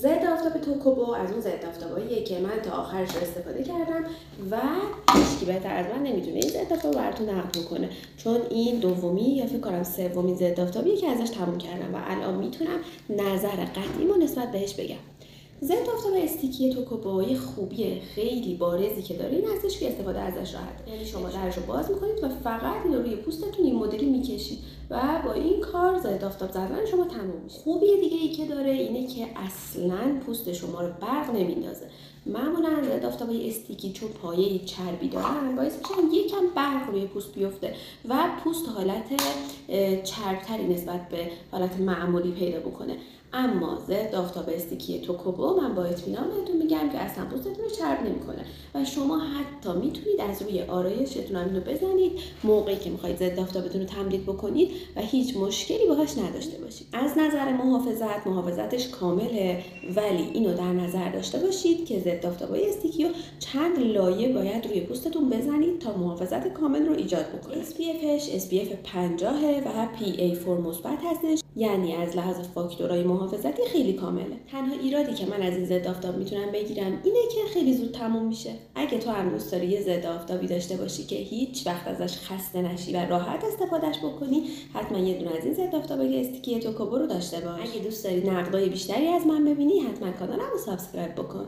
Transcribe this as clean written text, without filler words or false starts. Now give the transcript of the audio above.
ضد آفتاب توکوبو از اون ضد آفتاباییه که من تا آخرش رو استفاده کردم و هیچکی بهتر از من نمیتونه این ضد آفتاب براتون نقد کنه، چون این دومی یا فکر کنم سومین ضد آفتابیه که ازش تموم کردم و الان میتونم نظر قطعیمو نسبت بهش بگم. ضد آفتاب استیکی توکوبو یه خوبی خیلی بارزی که داره این هستش که استفاده ازش راحته. یعنی شما درش رو باز میکنید و فقط اینو روی پوستتون این مدلی میکشید و با این کار ضد آفتاب زدن شما تموم میشه. خوبی دیگه ای که داره اینه که اصلاً پوست شما رو برق نمیندازه. معمولا ضد آفتابای استیکی چون پایه چربی دارن باعث میشن یکم برق روی پوست بیفته و پوست حالت چربتری نسبت به حالت معمولی پیدا بکنه. اما ضد آفتاب استیکی توکوبو من با اطمینان بهتون میگم که اصلا پوستتون رو چرب نمیکنه و شما حتی میتونید از روی آرایشتون هم اینو بزنید موقعی که میخواید ضد آفتابتون رو تمدید بکنید و هیچ مشکلی باهاش نداشته باشید. از نظر محافظتش کامله، ولی اینو در نظر داشته باشید که ضد آفتابای استیکی رو چند لایه باید روی پوستتون بزنید تا محافظت کامل رو ایجاد بکنه. SPFش SPF 50 و PA4 مثبت هستش، یعنی از لحاظ فاکتورهای محافظتی خیلی کامله. تنها ایرادی که من از این ضد آفتاب میتونم بگیرم اینه که خیلی زود تموم میشه. اگه تو هم دوست داری یه ضد آفتابی داشته باشی که هیچ وقت ازش خسته نشی و راحت استفادهش بکنی، حتما یه دونه از این ضد آفتابای استیکی توکوبو رو داشته باش. اگه دوست داری نقدای بیشتری از من ببینی، حتما کانالمو سابسکرایب بکن.